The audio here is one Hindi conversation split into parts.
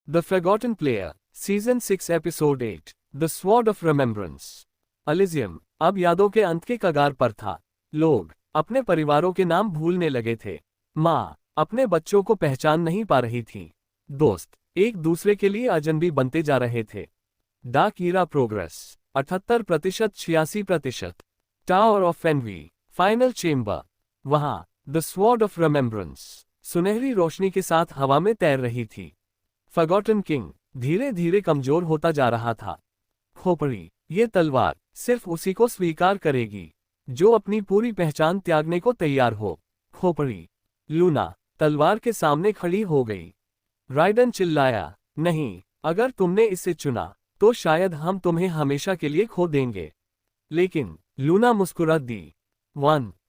The forgotten player, season 6 episode 8, the sword of remembrance. Elysium अब यादों के अंत के कगार पर था। लोग अपने परिवारों के नाम भूलने लगे थे। माँ अपने बच्चों को पहचान नहीं पा रही थी। दोस्त एक दूसरे के लिए अजनबी बनते जा रहे थे। Dark era progress 78%, 86%। Tower of Envy, final chamber. वहां द स्वॉर्ड ऑफ रिमेम्बरेंस सुनहरी रोशनी के साथ हवा में तैर रही थी। फॉरगॉटन किंग धीरे धीरे कमजोर होता जा रहा था। खोपड़ी, ये तलवार सिर्फ उसी को स्वीकार करेगी जो अपनी पूरी पहचान त्यागने को तैयार हो। खोपड़ी, लूना तलवार के सामने खड़ी हो गई। राइडन चिल्लाया, नहीं, अगर तुमने इसे चुना तो शायद हम तुम्हें हमेशा के लिए खो देंगे। लेकिन लूना मुस्कुरा दी।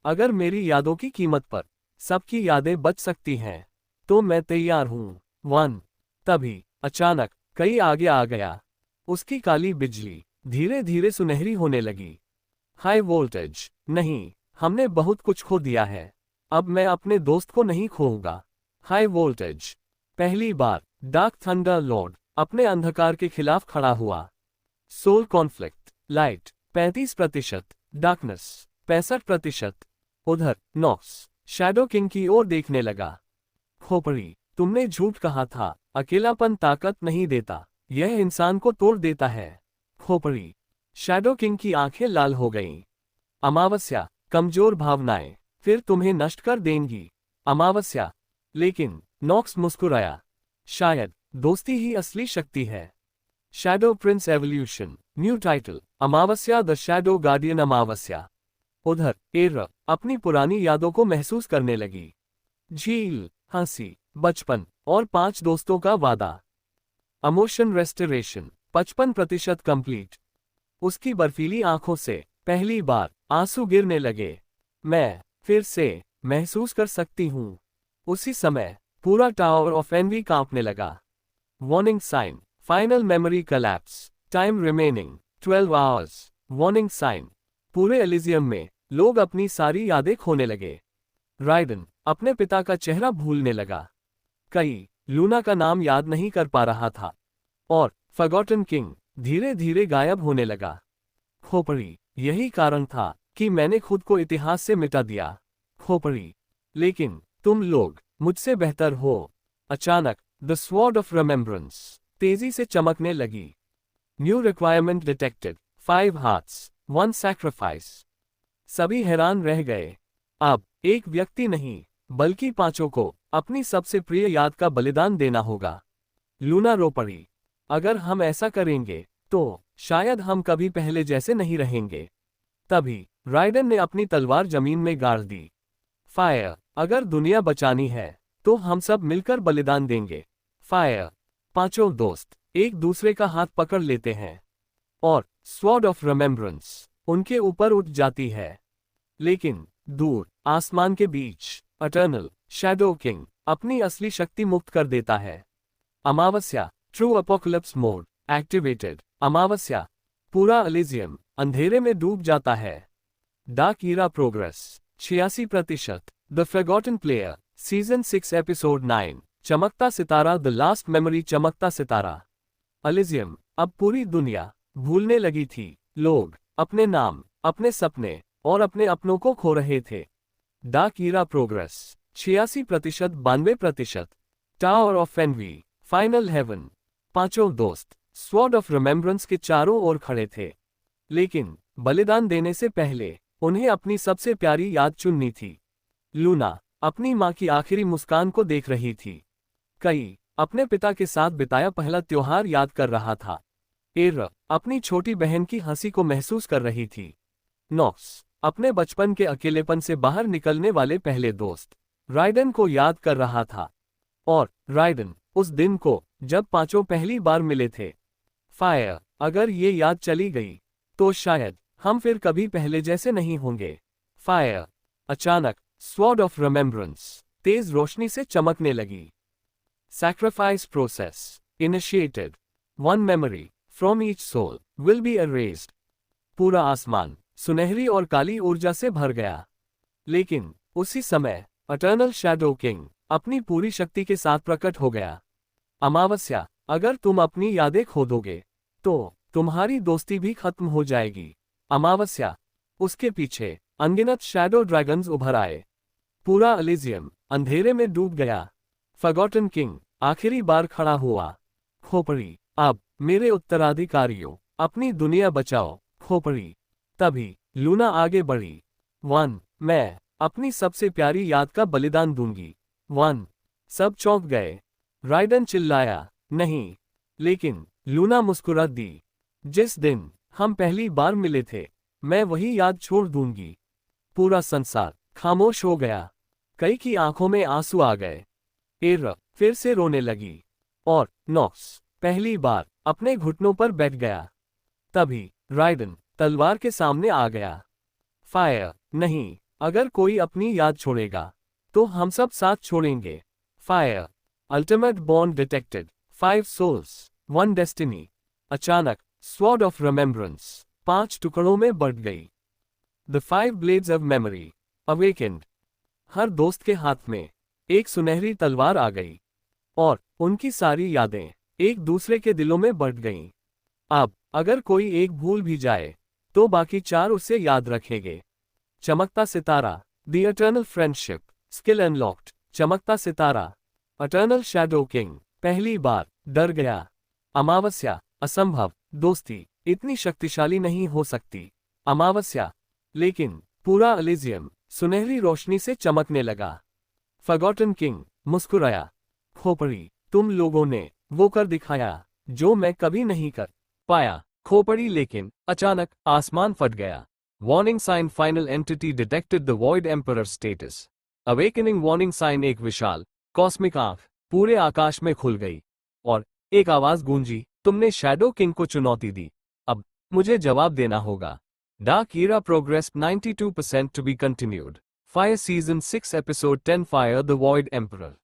अगर मेरी यादों की कीमत पर सबकी यादें बच सकती हैं तो मैं तैयार हूं। तभी अचानक कई आगे आ गया। उसकी काली बिजली धीरे धीरे सुनहरी होने लगी। हाई वोल्टेज, नहीं, हमने बहुत कुछ खो दिया है। अब मैं अपने दोस्त को नहीं खोऊंगा। हाई वोल्टेज, पहली बार डार्क थंडर लॉर्ड अपने अंधकार के खिलाफ खड़ा हुआ। Soul conflict, light 35%, darkness 65%। उधर नॉक्स शैडो किंग की ओर देखने लगा। खोपड़ी, तुमने झूठ कहा था, अकेलापन ताकत नहीं देता, यह इंसान को तोड़ देता है। खोपड़ी, शैडो किंग की आंखें लाल हो गईं। अमावस्या, कमजोर भावनाएं फिर तुम्हें नष्ट कर देंगी। अमावस्या, लेकिन नॉक्स मुस्कुराया, शायद दोस्ती ही असली शक्ति है। Shadow Prince evolution, new title, Amavasya the shadow guardian. अमावस्या। उधर एरा अपनी पुरानी यादों को महसूस करने लगी। झील, हंसी, बचपन और 5 दोस्तों का वादा। Emotion restoration 55% complete. उसकी बर्फीली आंखों से पहली बार आंसू गिरने लगे। मैं फिर से महसूस कर सकती हूँ। उसी समय पूरा टावर ऑफ एनवी कांपने लगा। Warning sign, final memory collapse, time remaining 12 hours. Warning sign, पूरे एलिजियम में लोग अपनी सारी यादें खोने लगे। राइडन अपने पिता का चेहरा भूलने लगा। कई लूना का नाम याद नहीं कर पा रहा था। और फॉरगॉटन किंग धीरे धीरे गायब होने लगा। खोपड़ी, यही कारण था कि मैंने खुद को इतिहास से मिटा दिया। खोपड़ी, लेकिन तुम लोग मुझसे बेहतर हो। अचानक द स्वॉर्ड ऑफ रिमेम्बरेंस तेजी से चमकने लगी। New requirement detected, 5 hearts 1 sacrifice. सभी हैरान रह गए। अब एक व्यक्ति नहीं बल्कि 5 को अपनी सबसे प्रिय याद का बलिदान देना होगा। लूना रो पड़ी, अगर हम ऐसा करेंगे तो शायद हम कभी पहले जैसे नहीं रहेंगे। तभी राइडन ने अपनी तलवार जमीन में गाड़ दी। फायर, अगर दुनिया बचानी है तो हम सब मिलकर बलिदान देंगे। फायर। 5 दोस्त एक दूसरे का हाथ पकड़ लेते हैं और स्वॉर्ड ऑफ रिमेम्बरेंस उनके ऊपर उठ जाती है। लेकिन दूर आसमान के बीच इटर्नल शैडो किंग अपनी असली शक्ति मुक्त कर देता है। अमावस्या, ट्रू अपोकलिप्स मोड एक्टिवेटेड। अमावस्या, पूरा एलिजियम अंधेरे में डूब जाता है। Dark era progress 86%। The forgotten player, season 6 episode 9, चमकता सितारा द लास्ट मेमोरी। चमकता सितारा। एलिजियम अब पूरी दुनिया भूलने लगी थी। लोग अपने नाम, अपने सपने और अपने अपनों को खो रहे थे। Dark era progress 86%, 92%। Tower of Envy, final heaven. 5 दोस्त स्वॉर्ड ऑफ रिमेम्बरेंस के चारों ओर खड़े थे। लेकिन बलिदान देने से पहले उन्हें अपनी सबसे प्यारी याद चुननी थी। लूना अपनी माँ की आखिरी मुस्कान को देख रही थी। कई अपने पिता के साथ बिताया पहला त्योहार याद कर रहा था। एरा अपनी छोटी बहन की हंसी को महसूस कर रही थी। नॉक्स अपने बचपन के अकेलेपन से बाहर निकलने वाले पहले दोस्त राइडन को याद कर रहा था। और राइडन उस दिन को जब 5 पहली बार मिले थे। फायर, अगर ये याद चली गई तो शायद हम फिर कभी पहले जैसे नहीं होंगे। फायर। अचानक स्वॉर्ड ऑफ रिमेम्बरेंस तेज रोशनी से चमकने लगी। Sacrifice process initiated. 1 memory from each soul will be erased। पूरा आसमान सुनहरी और काली ऊर्जा से भर गया। लेकिन उसी समय इटर्नल शैडो किंग अपनी पूरी शक्ति के साथ प्रकट हो गया। अमावस्या अगर तुम अपनी यादें खो दोगे तो तुम्हारी दोस्ती भी खत्म हो जाएगी। अमावस्या। उसके पीछे अनगिनत शैडो ड्रैगन्स उभर आए। पूरा एलिजियम अंधेरे में डूब गया। फॉरगॉटन किंग आखिरी बार खड़ा हुआ। खोपड़ी, अब मेरे उत्तराधिकारियों, अपनी दुनिया बचाओ। खोपड़ी। तभी लूना आगे बढ़ी। मैं अपनी सबसे प्यारी याद का बलिदान दूंगी। सब चौंक गए। राइडन चिल्लाया, नहीं। लेकिन लूना मुस्कुरा दी। जिस दिन हम पहली बार मिले थे, मैं वही याद छोड़ दूंगी। पूरा संसार खामोश हो गया। कई की आंखों में आंसू आ गए। एरा फिर से रोने लगी। और नॉक्स पहली बार अपने घुटनों पर बैठ गया। तभी राइडन तलवार के सामने आ गया। फायर, नहीं, अगर कोई अपनी याद छोड़ेगा तो हम सब साथ छोड़ेंगे। Fire. Ultimate bond detected. 5 souls, 1 destiny। अचानक स्वॉर्ड ऑफ रिमेम्बरेंस 5 टुकड़ों में बढ़ गई। The 5 blades of memory awakened. हर दोस्त के हाथ में एक सुनहरी तलवार आ गई और उनकी सारी यादें एक दूसरे के दिलों में बढ़ गईं। अब अगर कोई एक भूल भी जाए तो बाकी 4 उसे याद रखेंगे। चमकता सितारा, the eternal friendship, skill unlocked. चमकता सितारा, इटर्नल शैडो किंग, पहली बार डर गया। अमावस्या, असंभव, दोस्ती इतनी शक्तिशाली नहीं हो सकती। अमावस्या। लेकिन पूरा एलिजियम सुनहरी रोशनी से चमकने लगा। फॉरगॉटन किंग मुस्कुराया। खोपड़ी, तुम लोगों ने वो कर दिखाया जो मैं कभी नहीं कर पाया। खोपड़ी। लेकिन अचानक आसमान फट गया। Warning sign, final entity detected, the void emperor status. Awakening warning sign. एक विशाल कॉस्मिक आंख पूरे आकाश में खुल गई और एक आवाज गूंजी, तुमने शैडो किंग को चुनौती दी, अब मुझे जवाब देना होगा। Dark era progress 92% to be continued. Fire season 6 episode 10 fire the void emperor.